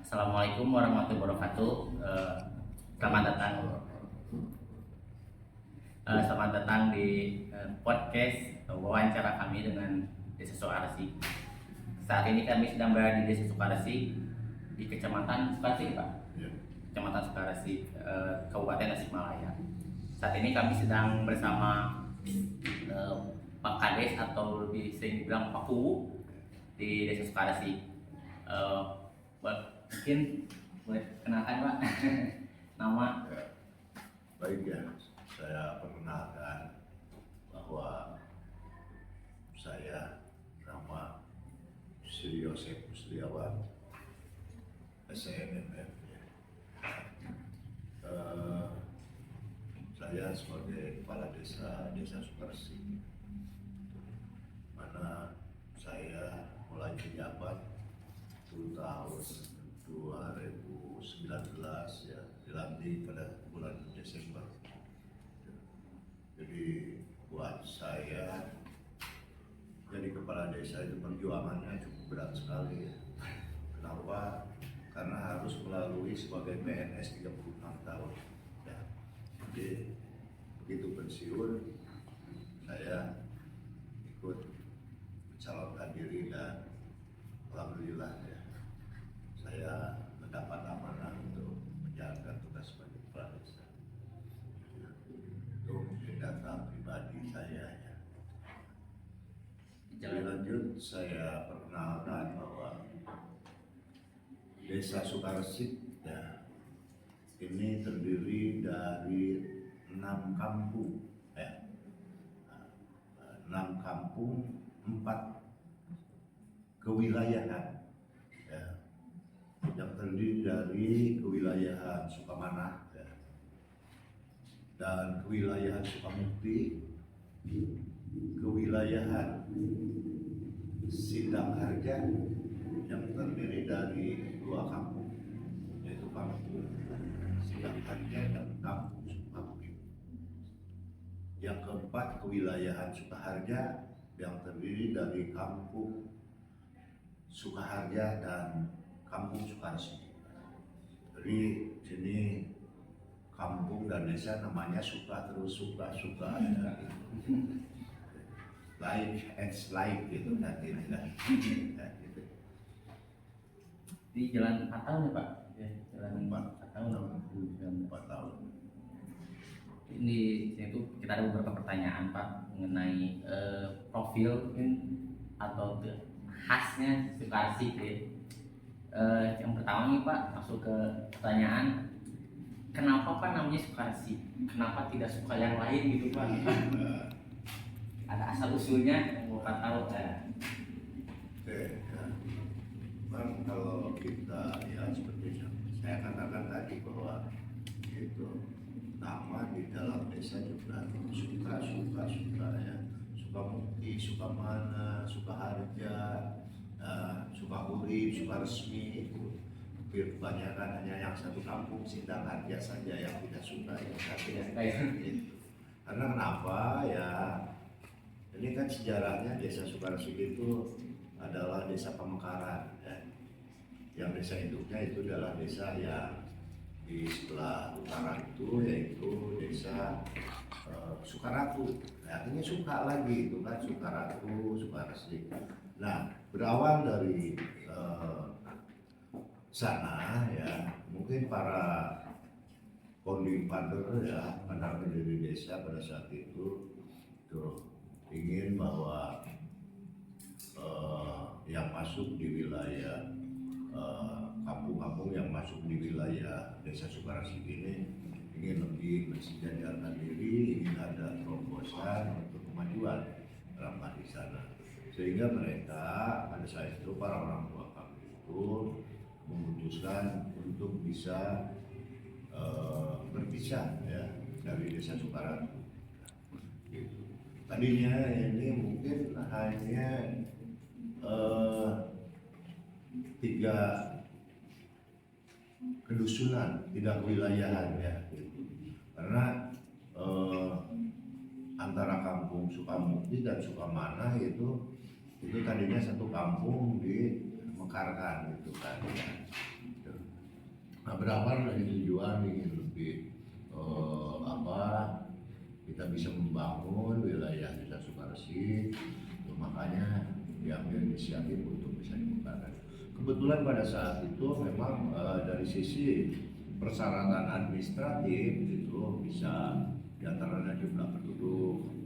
Assalamualaikum warahmatullahi wabarakatuh. Selamat datang, selamat datang di podcast wawancara kami dengan Desa Sukaresi. Saat ini kami sedang berada di Desa Sukaresi di Kecamatan Sukaresi, Pak. Ya. Kecamatan Sukaresi, Kabupaten Tasikmalaya. Saat ini kami sedang bersama Pak Kades atau lebih sering dibilang Pak Kuwu di Desa Sukaresi. Mungkin boleh kenalkan Pak nama. Ya. Baik ya, saya perkenalkan bahwa saya nama Sri Yosef Musliawan, SNMF. Ya. Saya sebagai kepala desa Sukaresi, mana saya mulai menjabat itu tahun 2019 ya, dilantik pada bulan Desember. Jadi buat saya jadi kepala desa itu perjuangannya cukup berat sekali ya. Kenapa? Karena harus melalui sebagai PNS 36 tahun ya. Jadi begitu pensiun saya ikut mencalonkan diri dan alhamdulillah ya, saya mendapat amanah untuk menjalankan tugas sebagai kepala desa. Itu mungkin data pribadi saya ya. Lebih lanjut saya perkenalkan bahwa Desa Sukaresi ya, ini terdiri dari 6 kampung ya. 6 kampung, 4 kewilayahan ya, yang terdiri dari kewilayahan Sukamanah ya, dan kewilayahan Sukamukti, kewilayahan Sindang Harja yang terdiri dari 2 kampung, yaitu kampung Sindang Harja dan kampung Sukamukti. Yang keempat kewilayahan Sukaharja yang terdiri dari kampung Sukaharja dan kampung Sukaresi. Jadi sini kampung dan desa namanya suka terus suka ya. Like and slide gitu nanti gitu. Di jalan 4 tahun ya Pak? Ya, jalan 4 tahun. 4 tahun. Ini itu kita ada beberapa pertanyaan Pak mengenai profil mungkin atau khasnya Sukaresi gitu ya. Yang pertama nih Pak, masuk ke pertanyaan, kenapa Pak namanya Sukaresi? Kenapa tidak suka yang lain gitu Pak? Ada asal usulnya, mau Pak tahu ya? Oke, ya. Kan kalau kita ya seperti yang saya katakan tadi bahwa itu nama di dalam desa juga suka ya, Sukamukti, Sukamana, Sukaharja, Sukahurib, Sukaresmi itu hampir kebanyakan hanya yang satu kampung Sindang Harja saja yang tidak suka gitu. Karena kenapa ya? Ini kan sejarahnya desa Sukaresi itu adalah desa pemekaran ya. Yang desa induknya itu adalah desa yang di sebelah utara itu, yaitu desa Sukaratu. Artinya suka lagi itu kan, Sukaratu, Sukaresi. Nah, berawal dari sana ya, mungkin para founding father ya, pendiri dari desa pada saat itu ingin bahwa yang masuk di wilayah kampung-kampung yang masuk di wilayah desa Sukaresi ini ingin lebih mensejajarkan diri, ingin ada terobosan untuk kemajuan dalam hal di sana. Sehingga mereka pada saat itu para orang tua kami itu memutuskan untuk bisa berpisah ya dari desa Sukaratu. Gitu. Tadinya ini mungkin hanya 3 kedusunan, 3 kewilayahan ya gitu. Karena antara kampung Sukamukti dan Sukamana itu tadinya satu kampung di Mekarkan gitu kan ya. Nah, berawal dari tujuan ingin lebih apa kita bisa membangun wilayah desa Sukarsih, makanya diambil inisiatif untuk bisa dibukakan. Kebetulan pada saat itu memang dari sisi persyaratan administratif itu bisa diantaranya jumlah penduduk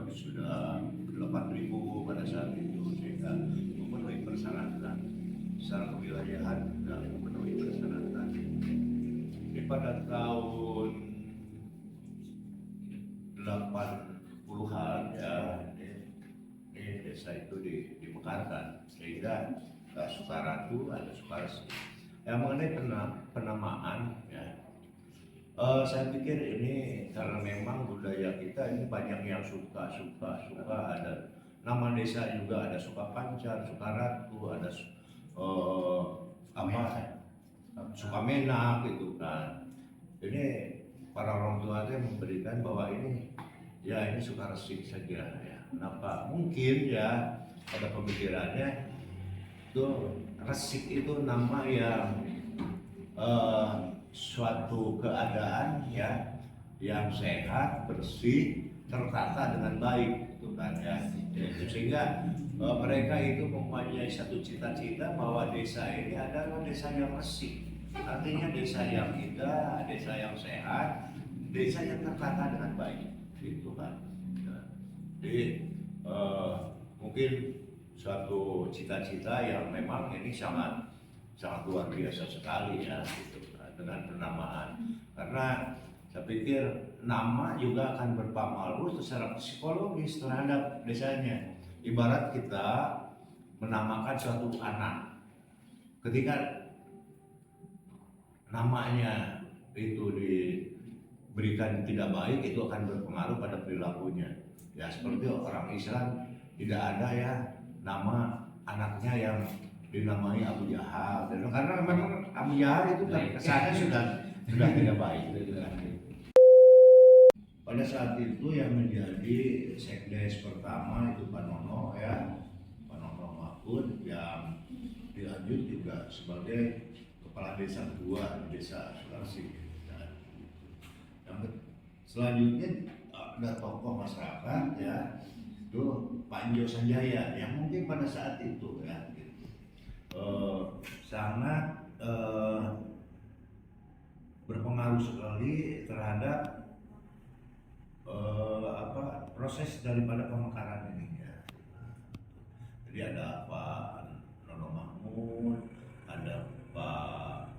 sudah 8.000 pada saat itu, sehingga memenuhi persyaratan secara kewilayahan sudah memenuhi persyaratan. Jadi pada tahun 80-an ya ini desa itu dimekarkan, sehingga Sukaratu ada Sukarsih. Yang mengenai penamaan ya, saya pikir ini karena memang budaya kita ini banyak yang suka ada nama desa juga, ada Sukapancar, Sukaratu, ada Sukamenak gitu kan. Ini para orang tua itu memberikan bahwa ini ya ini Sukarsih saja ya. Kenapa? Mungkin ya pada pemikirannya itu Resik itu nama yang suatu keadaan ya yang sehat, bersih, tertata dengan baik gitu kan ya. Sehingga mereka itu mempunyai satu cita-cita bahwa desa ini adalah desa yang resik. Artinya desa yang indah, desa yang sehat, desa yang tertata dengan baik gitu kan. Jadi mungkin suatu cita-cita yang memang ini sangat luar biasa sekali ya gitu, dengan penamaan, karena saya pikir nama juga akan berpengaruh secara psikologis terhadap desanya. Ibarat kita menamakan suatu anak, ketika namanya itu diberikan tidak baik, itu akan berpengaruh pada perilakunya. Ya seperti orang Islam tidak ada ya nama anaknya yang dinamai Abu Jahal, karena memang Abu Jahal itu kesannya sudah tidak baik. Pada saat itu yang menjadi sekdes pertama itu Pak Nono ya, Pak Nono Mahfud, yang dilanjut juga sebagai kepala desa kedua di desa Sukarsih. Yang selanjutnya ada tokoh masyarakat ya, itu Pak Injo Sanjaya yang mungkin pada saat itu ya sangat berpengaruh sekali terhadap proses daripada pemekaran ini ya. Jadi ada Pak Nono Mahmud, ada Pak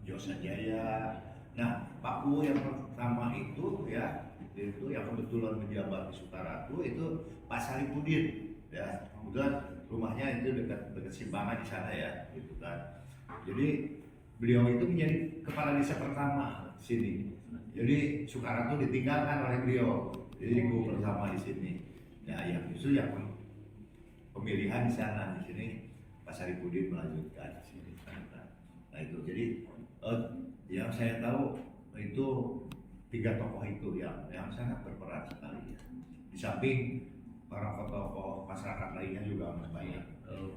Injo Sanjaya. Nah, Pak Kuwo yang pertama itu ya, itu yang kebetulan menjabat di Sukaratu itu Pak Saripudin ya, kebetulan rumahnya itu dekat Simpangan di sana ya gitu kan. Jadi beliau itu menjadi kepala desa pertama di sini. Jadi Sukaratu ditinggalkan oleh beliau, jadi gue bersama di sini. Nah, yang justru yang pemilihan di sana, di sini Pak Saripudin melanjutkan di sini. Nah itu jadi yang saya tahu itu tiga tokoh itu yang sangat berperan sekali ya. Di samping para tokoh masyarakat lainnya juga banyak.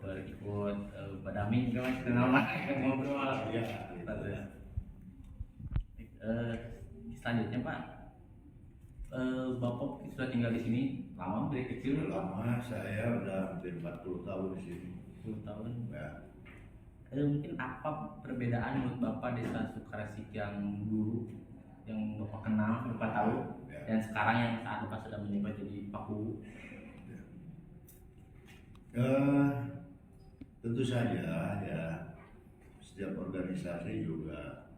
Berikut Pak Damin juga masih kenal ngobrol. Iya. Selanjutnya Pak, Bapak sudah tinggal di sini lama dari kecil? Lama, saya udah hampir 40 tahun di sini. 10 tahun. Ya. Mungkin apa perbedaan menurut Bapak desa Sukarsih yang dulu, yang Bapak kenal, Bapak tahu, Ya. dan sekarang yang saat Bapak sudah menjabat jadi Pak Kuwo? Tentu saja ya, setiap organisasi juga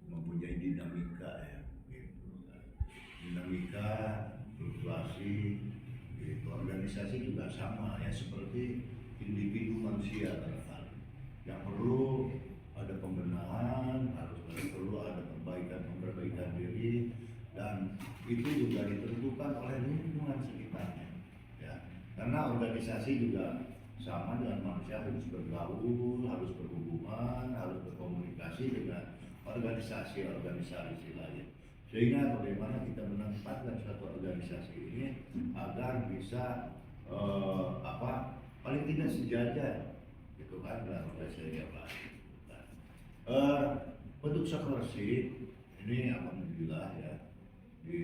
mempunyai dinamika ya, gitu. Dinamika, fluktuasi, gitu. Organisasi juga sama ya, seperti individu manusia barangkali. Yang perlu ada pembenahan, perlu ada perbaikan diri, dan itu juga ditentukan oleh lingkungan sekitarnya. Ya. Karena organisasi juga sama dengan manusia, harus bergaul, harus berhubungan, harus berkomunikasi dengan organisasi lain. Sehingga bagaimana kita menempatkan suatu organisasi ini agar bisa paling tidak sejajar gitu kan dengan organisasi yang lain. Untuk sekurasi ini alhamdulillah ya, di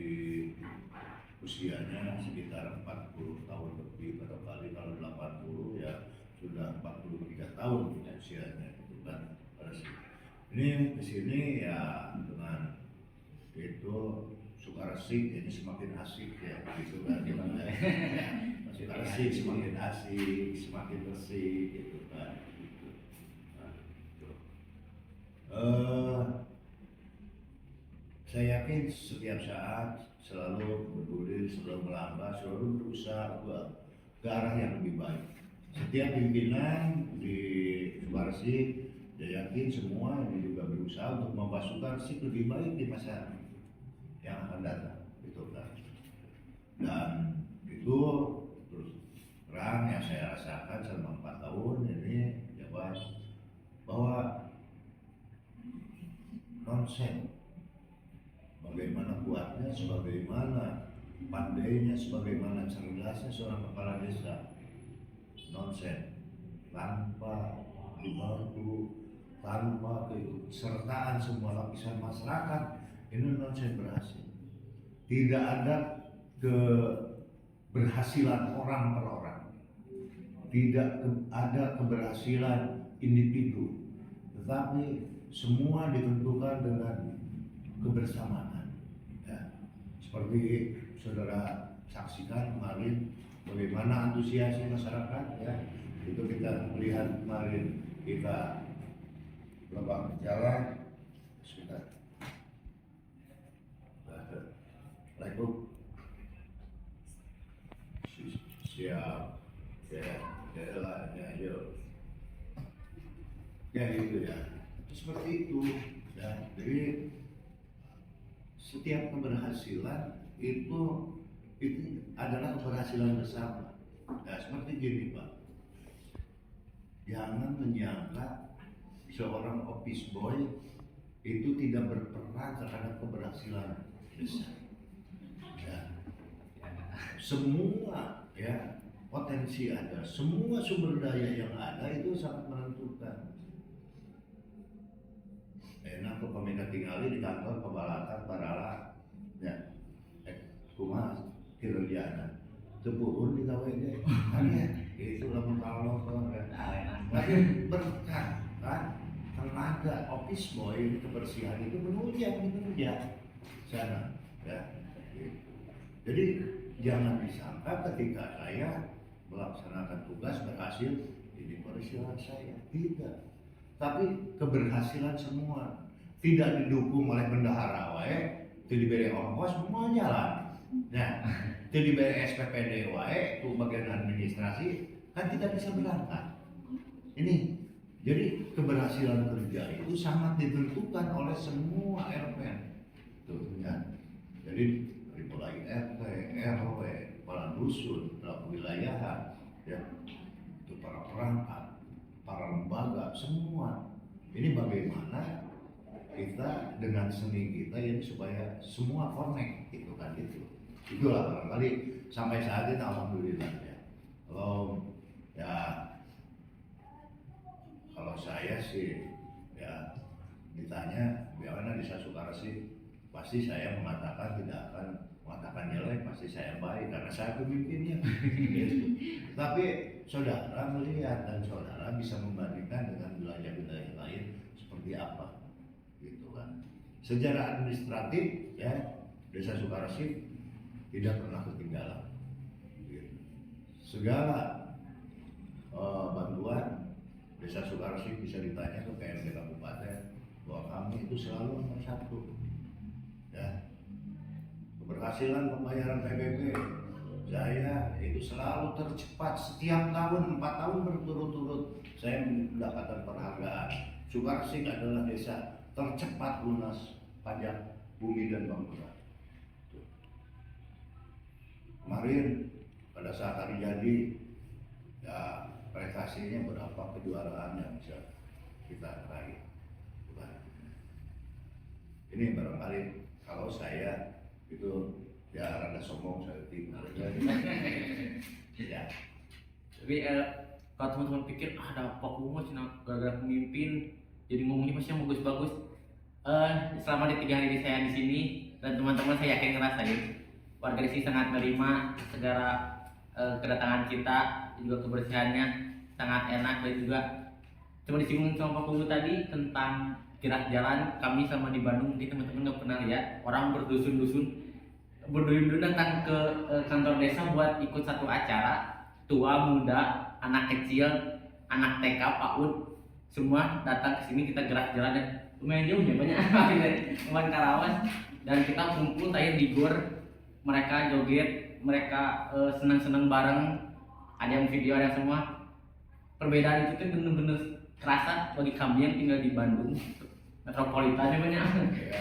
usianya sekitar 40 tahun lebih, barangkali kalau 80 ya sudah 43 tahun usianya itu kan. Ini kesini ya dengan itu suka asik, ini semakin asik ya gitu kan, gimana ya, suka asik semakin asik, semakin bersih gitu kan gitu. Nah, gitu. Saya yakin setiap saat selalu peduli, selalu melambah, selalu berusaha ke arah yang lebih baik. Setiap pimpinan di Sukarsi, saya yakin semua ini juga berusaha untuk membawa Sukarsi lebih baik di masa yang akan datang, gitu kan. Dan itu terus terang yang saya rasakan selama 4 tahun ini jawab bahwa nonsen bagaimana kuatnya, sebagaimana pandainya, sebagaimana cerdasnya seorang kepala desa, nonsen tanpa dibantu, tanpa kesertaan semua lapisan masyarakat, ini nonsen berhasil. Tidak ada keberhasilan orang per orang, tidak ada keberhasilan individu, tetapi semua ditentukan dengan kebersamaan. Ya, seperti saudara saksikan kemarin bagaimana antusiasnya masyarakat ya, itu kita lihat kemarin kita lembang jalan sekitar. Assalamualaikum. Siap ya yuk ya gitu ya, seperti itu ya. Jadi setiap keberhasilan itu adalah keberhasilan bersama. Nah, seperti gini Pak, jangan menyangka seorang office boy itu tidak berperan terhadap keberhasilan besar. Ya. Semua ya potensi ada, semua sumber daya yang ada itu sangat menentukan. Enak kok kami tinggali di kantor kebalatan parala ya, kumaha kinerjana tepurun di KWD hanya itu lamun kalau tapi berkah kan tenaga office boy kebersihan itu menunjang sana ya gitu. Jadi jangan disangka ketika saya melaksanakan tugas berhasil ini kebersihan saya, tidak, tapi keberhasilan semua. Tidak didukung oleh bendahara wae, itu diberi ongkos semua jalan. Nah, itu diberi SPPD wae, itu bagian administrasi kan tidak bisa berangkat. Ini jadi keberhasilan kerja itu sangat ditentukan oleh semua elemen. Tuh ya. Jadi dari mulai RT, RW, kepala dusun, dalam wilayah, ya, itu para perangkat, para lembaga, semua. Ini bagaimana kita dengan seni kita ini supaya semua connect gitu kan gitu. Itulah barangkali sampai saat ini alhamdulillah ya. Kalau saya sih ya ditanya bagaimana bisa Sukarsi, pasti saya mengatakan tidak akan mengatakan jelek, pasti saya baik karena saya pemimpinnya. Gitu. Tapi saudara melihat dan saudara bisa membandingkan dengan wilayah-wilayah lain seperti apa. Gitu kan. Sejarah administratif ya Desa Sukarsi tidak pernah ketinggalan. Gitu. Segala bantuan Desa Sukarsi bisa ditanya ke PMD Kabupaten bahwa kami itu selalu nomor 1. Ya. Keberhasilan pembayaran PBB saya itu selalu tercepat setiap tahun 4 tahun berturut-turut saya mendapatkan penghargaan. Sukarsi adalah desa tercepat lunas pajak bumi dan bangunan. Kemarin pada saat hari jadi ya prestasinya berapa kejuaraan yang bisa kita raih. Ini barangkali kalau saya itu ya rada sombong saya tinggal ya. Tapi kalau teman-teman pikir ada apa cina gara-gara pemimpin jadi ngomongnya pasti yang bagus-bagus. Selama di 3 hari saya di sini dan teman-teman saya yakin ngerasain warga di sini sangat menerima segala kedatangan kita, juga kebersihannya sangat enak. Dan juga cuma disinggung sama Pak Pugu tadi tentang gerak jalan kami selama di Bandung, mungkin teman-teman nggak pernah lihat orang berduyun-duyun datang ke kantor desa buat ikut satu acara, tua muda anak kecil anak TK PAUD semua datang ke sini. Kita gerak jalan dan lumayan jauh ya, banyak lumayan Karawas, dan kita kumpul tayang di gor, mereka joget, mereka senang-senang bareng, ada yang video ada semua. Perbedaan itu kan bener-bener kerasa bagi kami yang tinggal di Bandung metropolitan banyak.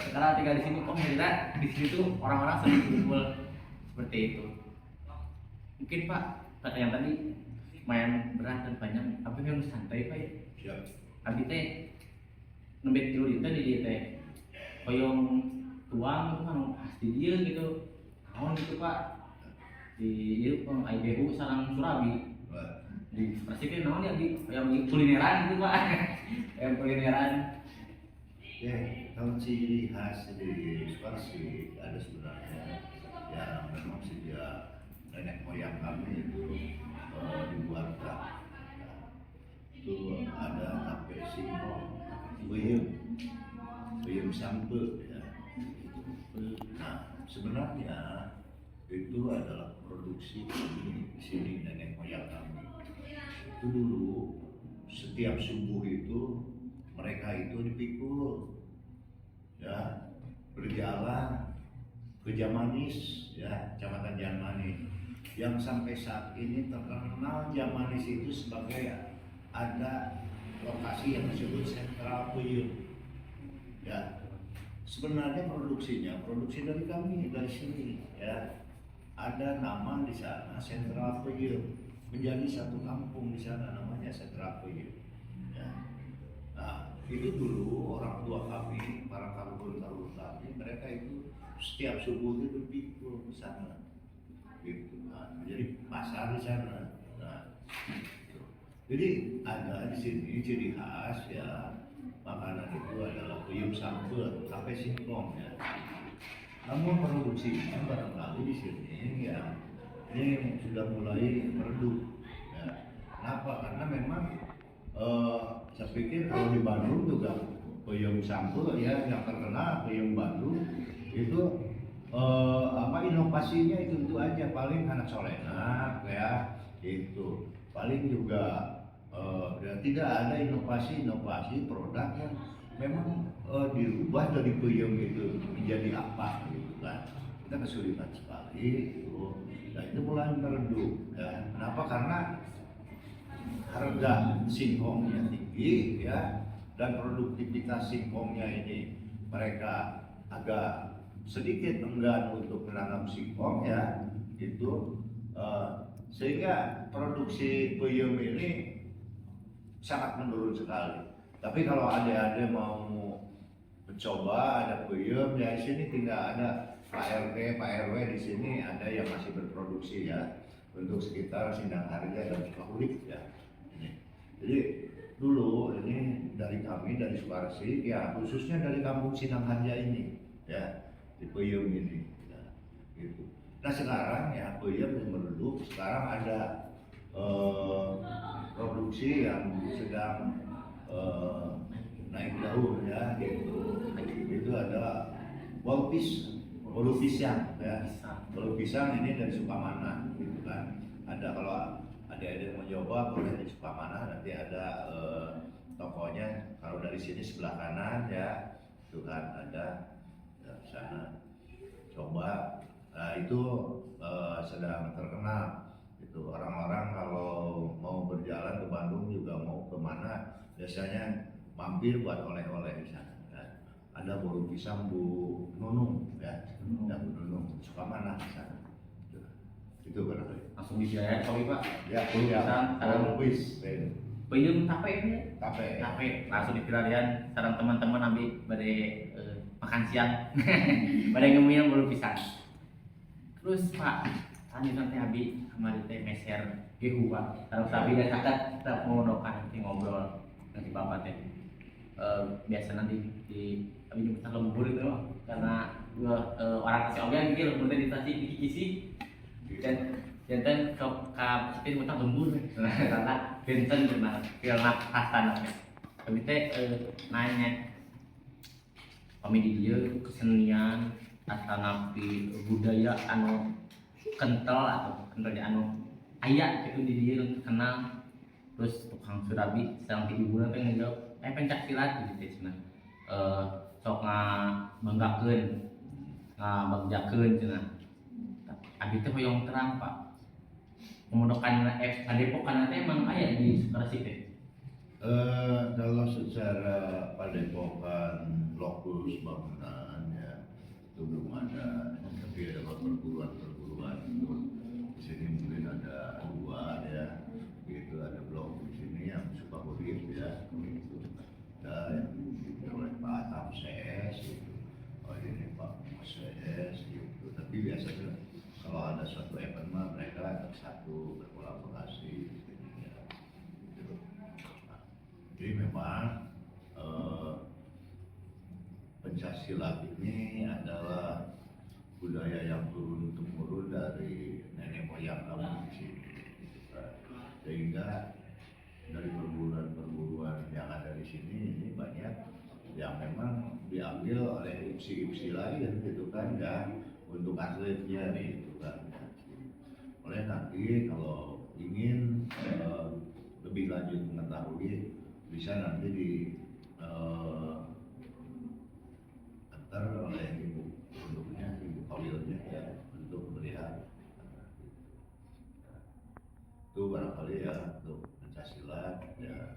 Sekarang tinggal di sini kok ternyata di sini tuh orang-orang sering kumpul seperti itu. Mungkin Pak kata yang tadi lumayan berat dan panjang, tapi yang santai Pak ya. Siap. Abi teh nembet tilu itu di dia teh koyong tuang itu kan pasti dia gitu. Naon gitu Pak di dia IBU sarang Surabi di Persik naon ya di yang kulineran gitu Pak. Yang kulineran Ya, kalau ciri khas di Sulawesi ada sebenarnya ya memang sejak nenek moyang kami itu dibuatkan itu ada tape singkong, peyem sampe ya. Nah sebenarnya itu adalah produksi kami di sini nenek moyang kami. Itu dulu setiap subuh itu mereka itu dipikul ya, berjalan ke Jamanis ya, Kecamatan Jamanis yang sampai saat ini terkenal Jamanis itu sebagai ada lokasi yang disebut sentral peyem ya. Sebenarnya produksi dari kami dari sini ya, ada nama di sana sentral peyem, menjadi satu kampung di sana namanya sentral peyem ya. Nah, itu dulu orang tua kami, para karun-karun kami, mereka itu setiap subuh itu berpikul ke sana, gitu. Nah, jadi pasar di sana. Nah, gitu. Jadi ada di sini ciri khas ya, makanan itu adalah peyem sambal, tape singkong ya. Namun produksinya barangkali di sini ya, ini sudah mulai meredup. Ya. Kenapa? Karena memang saya pikir kalau di Bandung juga peyem sambal ya yang terkenal peyem Bandung itu inovasinya itu aja, paling anak solenak ya itu paling juga ya, tidak ada inovasi produk yang memang dirubah dari peyem itu menjadi apa gitu kan. Kita kesulitan sekali itu. Nah itu mulai meredup ya. Kenapa? Karena harga singkongnya tinggi ya, dan produktivitas singkongnya ini mereka agak sedikit enggan untuk menanam singkong ya itu sehingga produksi peyem ini sangat menurun sekali. Tapi kalau adik-adik mau mencoba ada peyem ya, di sini tinggal ada Pak RT, Pak RW di sini ada yang masih berproduksi ya untuk sekitar Sindang Harja dan Sukahuli ya. Jadi dulu ini dari kami dari Sulawesi ya, khususnya dari kampung Sindang Harja ini ya, di peyem ini ya, gitu. Nah sekarang ya peyem yang meredup, sekarang ada produksi yang sedang naik daun ya gitu. Itu ada bolu pisang ya. Bolu pisang ini dari Sukamana gitu kan. Ada, kalau adik-adik mau coba boleh di Sukamana, nanti ada tokonya. Kalau dari sini sebelah kanan ya, itu kan ada di sana. Coba, nah itu sedang terkenal. Itu orang-orang kalau mau berjalan ke Bandung juga mau kemana biasanya mampir buat oleh-oleh di sana. Ya. Ada bolu pisang Bu Nunung ya, ada Bu Nunung Sukamana di sana. Itu barangkali. Langsung bisa ya, sorry Pak. Ya, bolu pisang, sarang bis, peyem tape ya. tape, langsung dipilarian sarang teman-teman ambil pada makan siang, pada ngemil bolu pisang. Terus Pak, tadi nanti abi kemarin teh meser gehua, kalau sabi dan kakak tetap mau dokan nanti ngobrol nanti bapak teh. biasa nanti di kami nyebutnya lembur itu karena orang kasih obyek mungkin lembur di stasi kisi dan ke seperti nyebutnya lembur karena benten benar karena khasana kami teh nanya kami di dia kesenian atau napi budaya anu kental atau kentalnya anu ayat gitu di dia kenal terus tukang surabi sedang tidur bulan pengen jawab pencak silat gitu cina sok banggakeun bagjakeun cina abi teh hoyong terang Pak memondokan padepokan teh emang aya di Sukarsih teh. Kalau secara padepokan lokus bangunan ya itu belum ada, tapi ada perguruan itu di sini mungkin ada dua ya, gitu ada blok di sini yang Sukabumi ya, gitu. Ada yang dipimpin oleh Pak Atam CS, gitu. Oh ini Pak Mas CS, gitu. Tapi biasanya kalau ada suatu event mah mereka satu berkolaborasi. Jadi memang pencaksilat ini adalah budaya yang turun temurun dari nenek moyang kami di sini. Sehingga dari perguruan yang ada di sini ini banyak yang memang diambil oleh IPSI lain gitu kan ya untuk atletnya gitu kan. Oleh nanti kalau ingin lebih lanjut mengetahui bisa nanti di antar oleh ibu Kawilnya ya untuk melihat itu barangkali ya untuk pencaksilat ya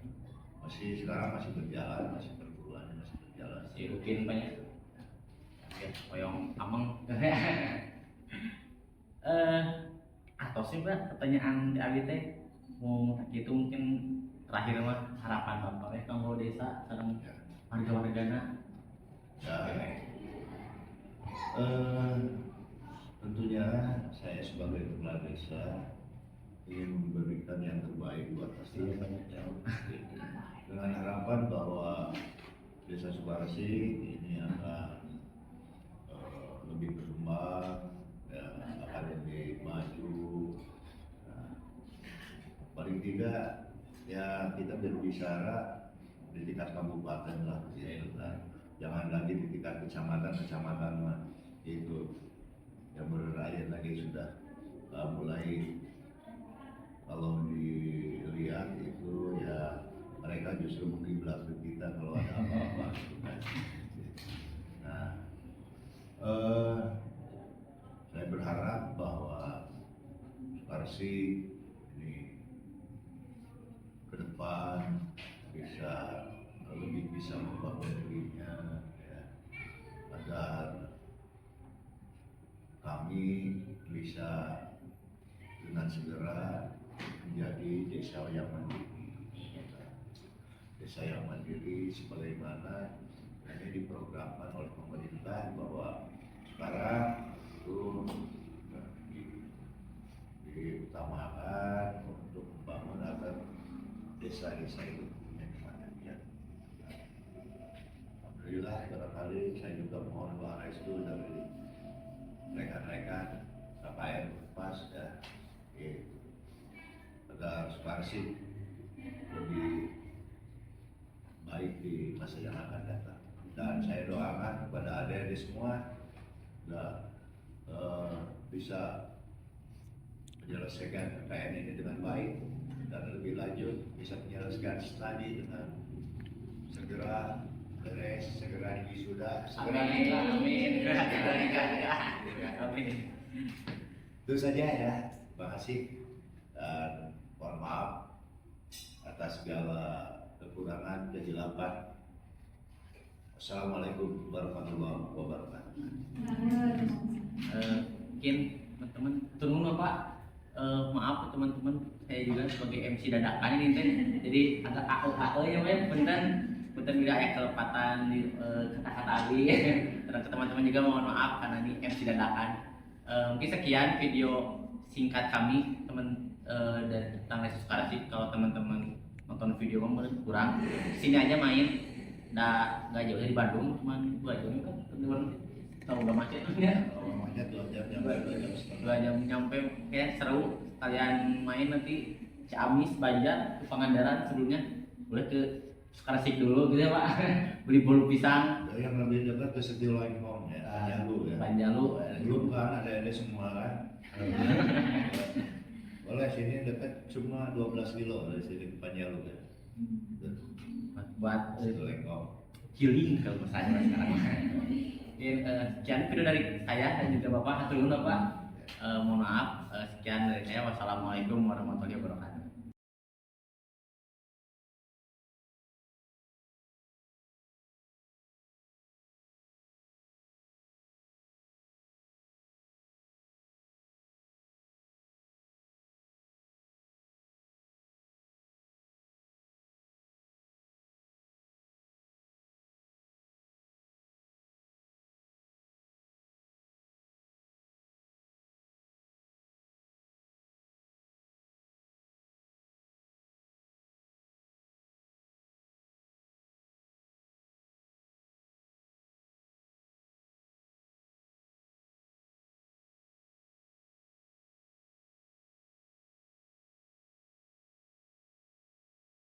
sekarang masih berjalan, masih perguruannya masih berjalan. Si rutin banyak ya hoyong ameng atau sih Mbak pertanyaan di abi teh mau gitu mungkin terakhir mah harapan Bapak ya kanggo desa sareng warga-wargana Ya, tentunya saya sebagai kepala desa ingin memberikan yang terbaik buat desa dengan harapan bahwa desa Sukarsih ini akan lebih berkembang, ya, akan lebih maju. Nah, paling tidak ya kita berbicara di tingkat kabupaten lah, ya, jangan lagi di tingkat kecamatan mah itu yang berrakyat lagi sudah mulai kalau dilihat itu ya mereka justru mengiblat ke kita kalau ada apa-apa gitu kan. Nah, saya berharap bahwa Sukarsih ini ke depan lebih bisa membangun dirinya ya, agar kami bisa dengan segera menjadi desa yang mandiri. Desa yang mandiri sebagaimana ini diprogramkan oleh pemerintah bahwa sekarang itu diutamakan untuk membangun agar desa-desa itu punya kemandirian. Alhamdulillah barangkali saya juga mohon doa restu dari rekan-rekan KPM pas ya, agar Sukarsih lebih baik di masa yang akan datang. Dan saya doakan kepada adik-adik semua bisa menyelesaikan KKN ini dengan baik dan lebih lanjut bisa menyelesaikan studi dengan segera beres, segera wisuda. Amin. Amin. Itu saja ya. Terima kasih dan mohon maaf atas segala kekurangan kehilafan. Assalamualaikum warahmatullahi wabarakatuh. Mungkin teman-teman turun Pak. Maaf teman-teman, saya juga sebagai MC dadakan ini teh, jadi agak AO ya punten juga ya kelepatan di kata-kata Abi. Terus teman-teman juga mohon maaf karena ini MC dadakan. Mungkin sekian video singkat kami dari tentang Desa Sukarsih. Kalau teman-teman nonton video kurang, sini aja main nggak jauh dari Bandung, cuma 2 jam kan di Bandung. Tahu nggak macetnya? Namanya 2 jam, 2 jam setengah. 2 jam nyampe, kayak seru. Kalian main nanti Ciamis, Banjar, ke Pangandaran sebelumnya, boleh ke Sukarsik dulu gitu ya Pak. Beli bolu pisang. Yang lebih dekat ke Setio Lengkong ya, Panjalu ya. Panjalu. Belum kan ada semua kan. Boleh sini dekat cuma 12 kilo dari sini ke Panjalu ya. Buat Setio Lengkong. healing kalau misalnya sekarang. Oke, sekian video dari saya dan juga Bapak. Hatur nuhun Bapak. Mohon maaf. Sekian dari saya. Wassalamualaikum warahmatullahi wabarakatuh.